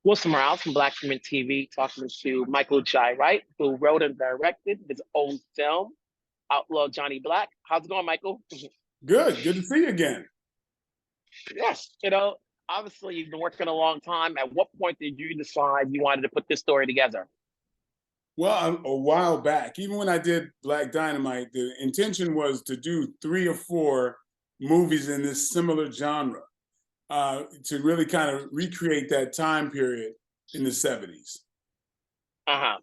Wilson Morales from Black Women TV talking to Michael Jai Wright, who wrote and directed his own film, Outlaw Johnny Black. How's it going, Michael? Good. Good to see you again. Yes, obviously you've been working a long time. At what point did you decide you wanted to put this story together? Well, a while back, even when I did Black Dynamite, the intention was to do 3 or 4 movies in this similar genre to really kind of recreate that time period in the 70s. Uh-huh.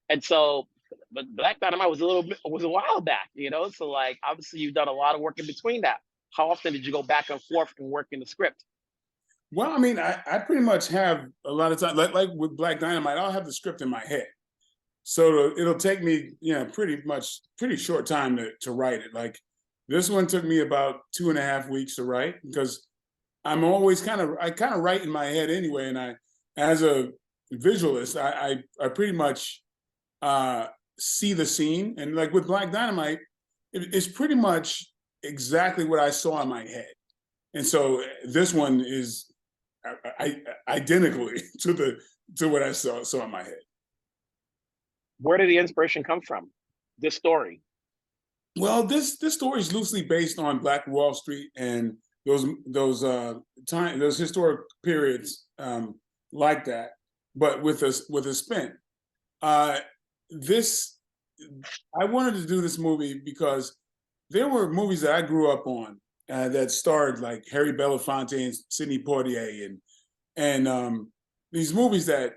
And so, but Black Dynamite was a while back. So like obviously you've done a lot of work in between that. How often did you go back and forth and work in the script? Well, I mean, I pretty much have a lot of time, like with Black Dynamite, I'll have the script in my head. So it'll take me, pretty short time to write it. Like this one took me about 2.5 weeks to write because I kind of write in my head anyway. And as a visualist, I pretty much see the scene. And like with Black Dynamite, it's pretty much exactly what I saw in my head. And so this one is identically to what I saw in my head. Where did the inspiration come from? This story. Well, this story is loosely based on Black Wall Street and those historic periods like that, but with a spin. This I wanted to do this movie because there were movies that I grew up on that starred like Harry Belafonte and Sidney Poitier and these movies that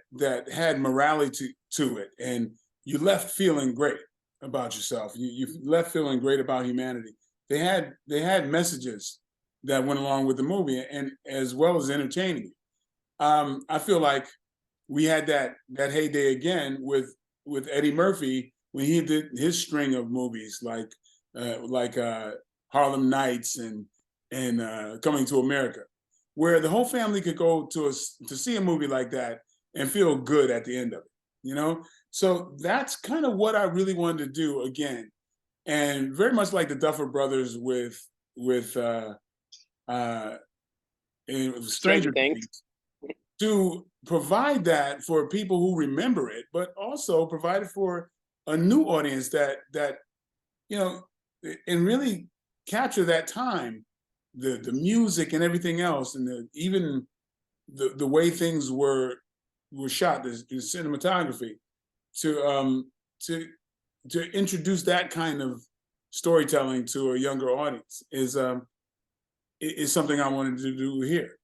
had morality to it, and you left feeling great about yourself. You left feeling great about humanity. They had messages that went along with the movie, and as well as entertaining you. I feel like we had that heyday again with Eddie Murphy when he did his string of movies like Harlem Nights and Coming to America, where the whole family could go to see a movie like that and feel good at the end of it. So that's kind of what I really wanted to do again, and very much like the Duffer Brothers with Stranger Stranger Things. Things, to provide that for people who remember it, but also provide it for a new audience that and really capture that time, the music and everything else, and even the way things were shot, the cinematography, to introduce that kind of storytelling to a younger audience is something I wanted to do here.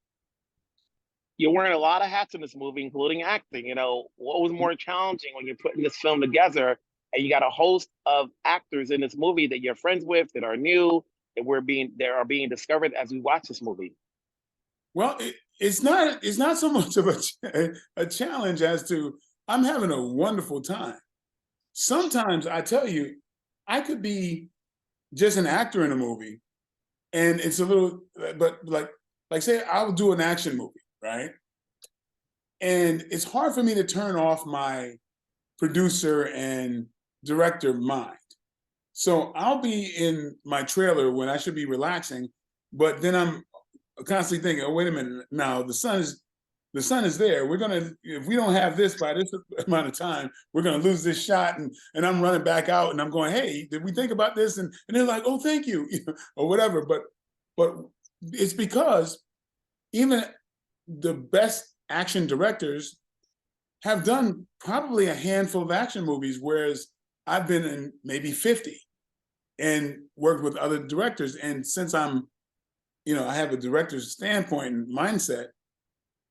You're wearing a lot of hats in this movie, including acting. What was more challenging when you're putting this film together and you got a host of actors in this movie that you're friends with, that are new, that are being discovered as we watch this movie? Well, it's not so much of a challenge as to I'm having a wonderful time. Sometimes I tell you, I could be just an actor in a movie, and it's a little, but like say I'll do an action movie, right? And it's hard for me to turn off my producer and director mind. So I'll be in my trailer when I should be relaxing, but then I'm constantly thinking, oh, wait a minute, now the sun is there. If we don't have this by this amount of time, we're gonna lose this shot. And I'm running back out and I'm going, hey, did we think about this? And they're like, oh, thank you, or whatever. But it's because even the best action directors have done probably a handful of action movies, whereas I've been in maybe 50 and worked with other directors. And since I have a director's standpoint and mindset,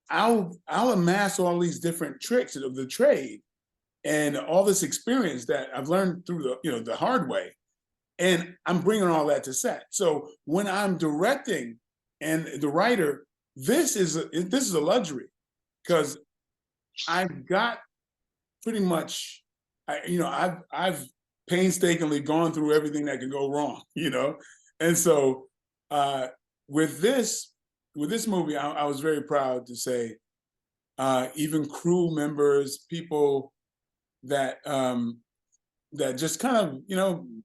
I'll amass all these different tricks of the trade and all this experience that I've learned through the hard way, and I'm bringing all that to set. So when I'm directing and the writer, this is a luxury because I've got pretty much, I've painstakingly gone through everything that can go wrong, and so with this movie, I was very proud to say, even crew members, people that that just kind of,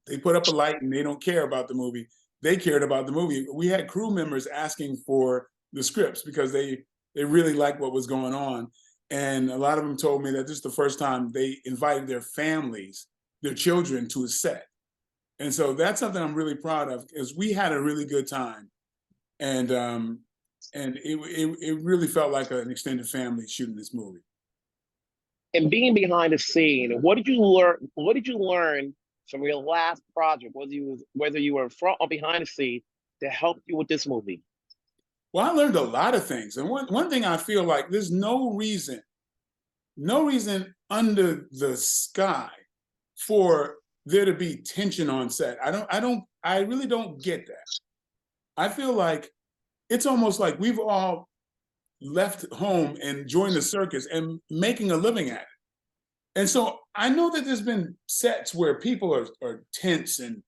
they put up a light and they don't care about the movie. They cared about the movie. We had crew members asking for the scripts because they they really liked what was going on. And a lot of them told me that this is the first time they invited their families, their children, to a set. And so that's something I'm really proud of, because we had a really good time. And it really felt like an extended family shooting this movie. And being behind the scene, what did you learn? What did you learn from your last project, whether you were in front or behind the scene, to help you with this movie? Well, I learned a lot of things. And one thing I feel like there's no reason under the sky for there to be tension on set. I really don't get that. I feel like it's almost like we've all left home and joined the circus and making a living at it. And so I know that there's been sets where people are tense and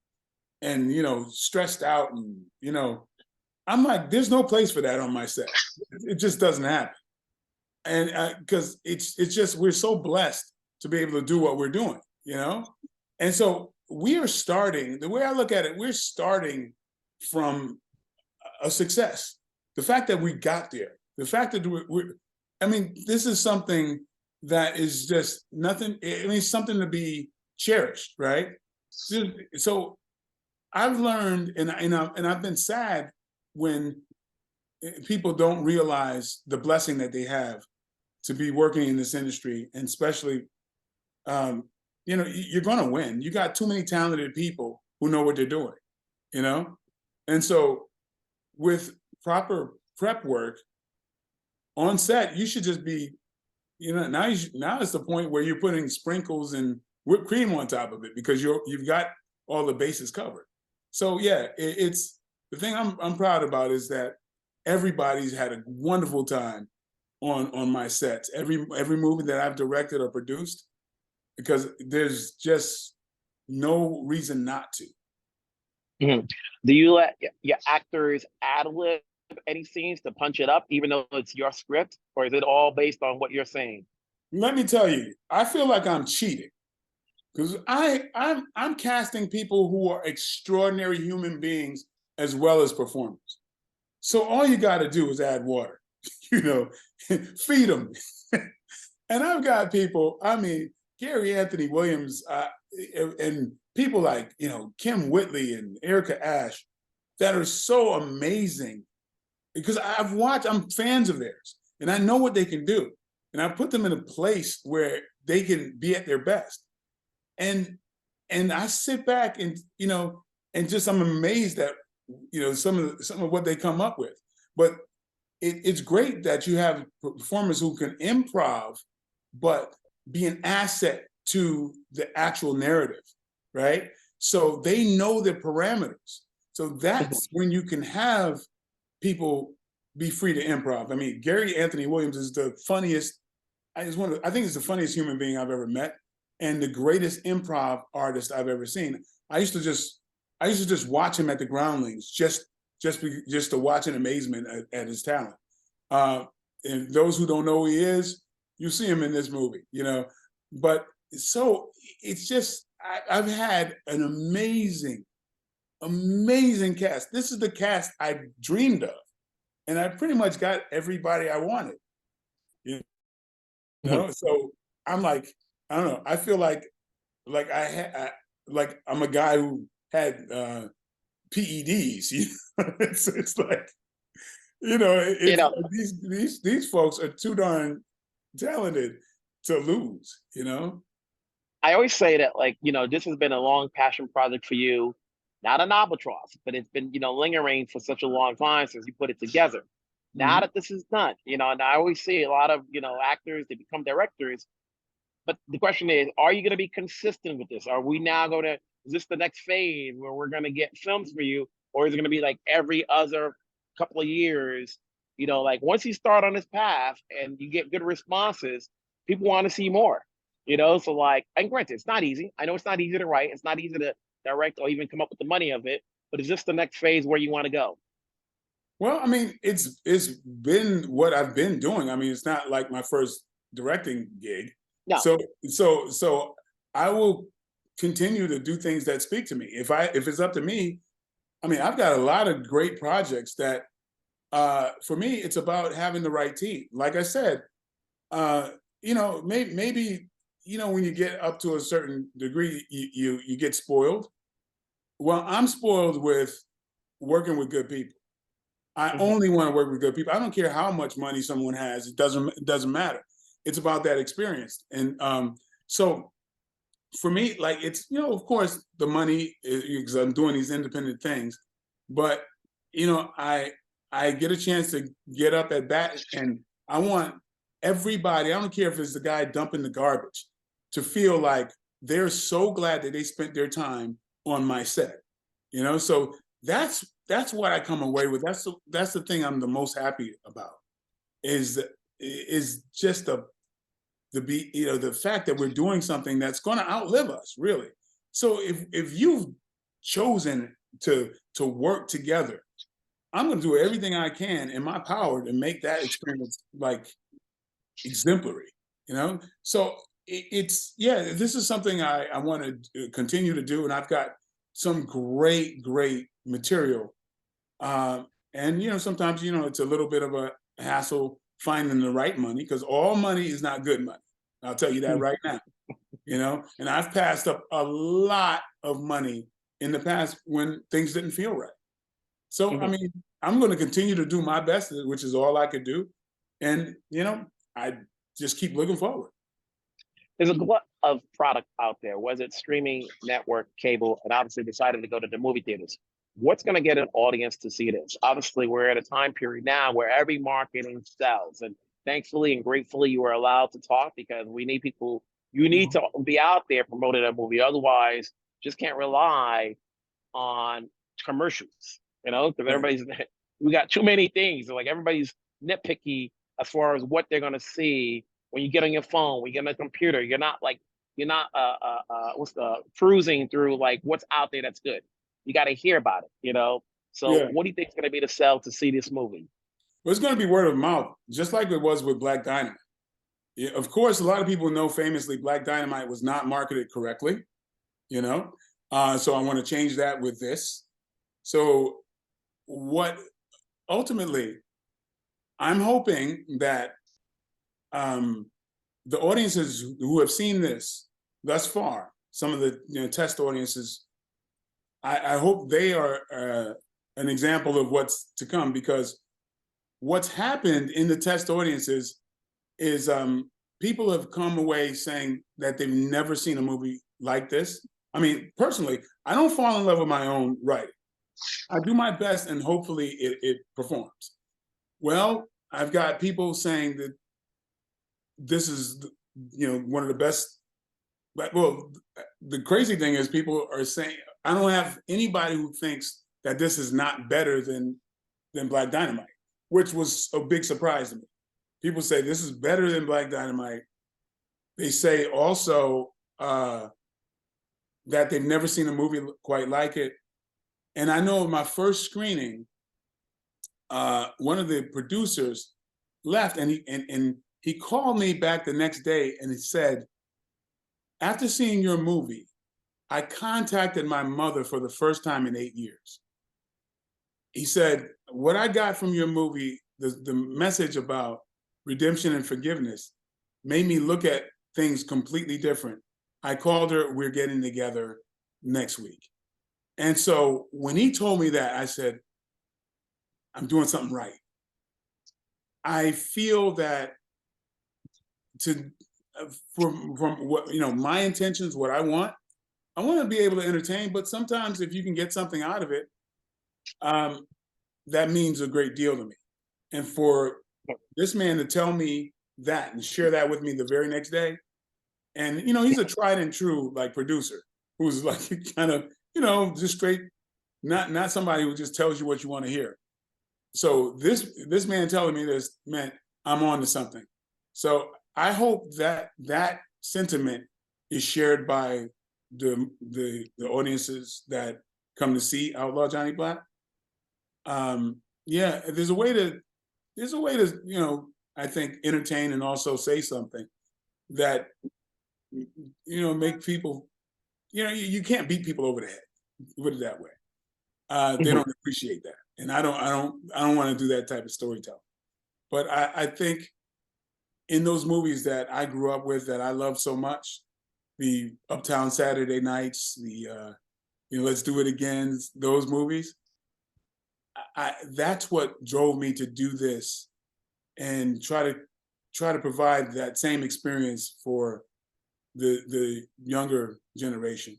stressed out, and I'm like, there's no place for that on my set. It just doesn't happen. And because it's just, we're so blessed to be able to do what we're doing, And so we are starting, the way I look at it, we're starting from a success. The fact that we got there, the fact that this is something that is just nothing. Something to be cherished, right? So I've learned, and I've been sad when people don't realize the blessing that they have to be working in this industry, and especially, you're going to win. You got too many talented people who know what they're doing, and so with proper prep work on set, you should just be, now it's the point where you're putting sprinkles and whipped cream on top of it, because you've got all the bases covered. So yeah, it's the thing I'm proud about is that everybody's had a wonderful time on my sets. Every movie that I've directed or produced, because there's just no reason not to. Mm-hmm. Do you let your actors ad-lib any scenes to punch it up, even though it's your script, or is it all based on what you're saying? Let me tell you, I feel like I'm cheating, because I'm casting people who are extraordinary human beings as well as performers. So all you got to do is add water, feed them. And I've got people, Gary Anthony Williams, and people like, Kim Whitley and Erica Ash, that are so amazing, because I'm fans of theirs, and I know what they can do. And I put them in a place where they can be at their best. And I sit back and, I'm amazed at, some of what they come up with. But it's great that you have performers who can improv, but be an asset to the actual narrative, right? So they know the parameters. So that's when you can have people be free to improv. Gary Anthony Williams is the funniest. I think he's the funniest human being I've ever met, and the greatest improv artist I've ever seen. I used to just watch him at the Groundlings, just to watch in amazement at his talent. And those who don't know who he is, you see him in this movie, But so it's just, I've had an amazing cast. This is the cast I dreamed of, and I pretty much got everybody I wanted. So I'm like, I don't know. I feel like I'm a guy who had PEDs. It's like, these folks are too darn talented to lose. I always say that, this has been a long passion project for you, not an albatross, but it's been, lingering for such a long time since you put it together. Now that this is done, and I always see a lot of, actors, they become directors. But the question is, are you going to be consistent with this? Are we now is this the next phase where we're going to get films for you? Or is it going to be like every other couple of years? Once you start on this path and you get good responses, people want to see more, So and granted, it's not easy. I know it's not easy to write. It's not easy to direct or even come up with the money of it. But is this the next phase where you want to go? Well, it's been what I've been doing. It's not like my first directing gig. No. So I will continue to do things that speak to me. If it's up to me, I've got a lot of great projects that For me, it's about having the right team. Like I said, maybe when you get up to a certain degree, you get spoiled. Well, I'm spoiled with working with good people. I Mhm. only want to work with good people. I don't care how much money someone has. It doesn't matter. It's about that experience. And so for me, like it's of course the money because I'm doing these independent things, but I get a chance to get up at bat, and I want everybody. I don't care if it's the guy dumping the garbage, to feel like they're so glad that they spent their time on my set. So that's what I come away with. That's the thing I'm the most happy about is just the fact that we're doing something that's going to outlive us, really. So if you've chosen to work together, I'm going to do everything I can in my power to make that experience like exemplary. So this is something I want to continue to do, and I've got some great material. And sometimes it's a little bit of a hassle finding the right money, because all money is not good money. I'll tell you that right now. And I've passed up a lot of money in the past when things didn't feel right. So I Mhm. mean, I'm going to continue to do my best, which is all I could do, and I just keep looking forward. There's a glut of product out there. Was it streaming, network, cable, and obviously decided to go to the movie theaters? What's going to get an audience to see this? Obviously, we're at a time period now where every marketing sells, and thankfully and gratefully, you are allowed to talk because we need people. You need to be out there promoting a movie. Otherwise, just can't rely on commercials. Because Right. everybody's we got too many things. Like everybody's nitpicky as far as what they're going to see when you get on your phone, when you get on a computer. You're not what's the cruising through like what's out there that's good. You got to hear about it. So Yeah. what do you think is going to be the sell to see this movie? Well, it's going to be word of mouth, just like it was with Black Dynamite. Yeah, of course, a lot of people know famously Black Dynamite was not marketed correctly. You know, so I want to change that with this. So what ultimately I'm hoping that um, the audiences who have seen this thus far, some of the test audiences, I hope they are an example of what's to come, because what's happened in the test audiences is people have come away saying that they've never seen a movie like this. I mean, personally, I don't fall in love with my own writing. I do my best, and hopefully it performs. Well, I've got people saying that this is, one of the best. Well, the crazy thing is people are saying, I don't have anybody who thinks that this is not better than Black Dynamite, which was a big surprise to me. People say this is better than Black Dynamite. They say also that they've never seen a movie quite like it. And I know in my first screening, one of the producers left, and he called me back the next day, and he said, after seeing your movie, I contacted my mother for the first time in 8 years. He said, what I got from your movie, the message about redemption and forgiveness, made me look at things completely different. I called her, we're getting together next week. And so when he told me that, I said, I'm doing something right. I feel that to from what my intentions, what I want to be able to entertain, but sometimes if you can get something out of it, um, that means a great deal to me. And for this man to tell me that and share that with me the very next day, and he's a tried and true like producer who's like kind of just straight, not somebody who just tells you what you want to hear. So this man telling me this meant I'm on to something. So I hope that sentiment is shared by the audiences that come to see Outlaw Johnny Black. Yeah, there's a way to I think entertain and also say something that make people you can't beat people over the head. Put it that way. They don't appreciate that. And I don't want to do that type of storytelling. But I think in those movies that I grew up with that I love so much, the Uptown Saturday Nights, the Let's Do It Again, those movies, that's what drove me to do this and try to provide that same experience for the younger generation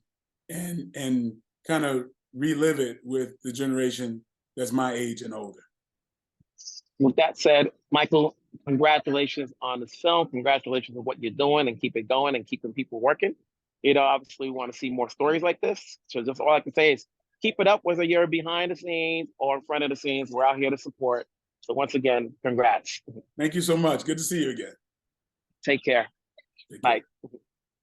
and kind of relive it with the generation that's my age and older. With that said, Michael, congratulations on this film. Congratulations on what you're doing and keep it going and keeping people working. Obviously we want to see more stories like this. So just all I can say is keep it up, whether you're behind the scenes or in front of the scenes. We're out here to support. So once again, congrats. Thank you so much. Good to see you again. Take care. Bye.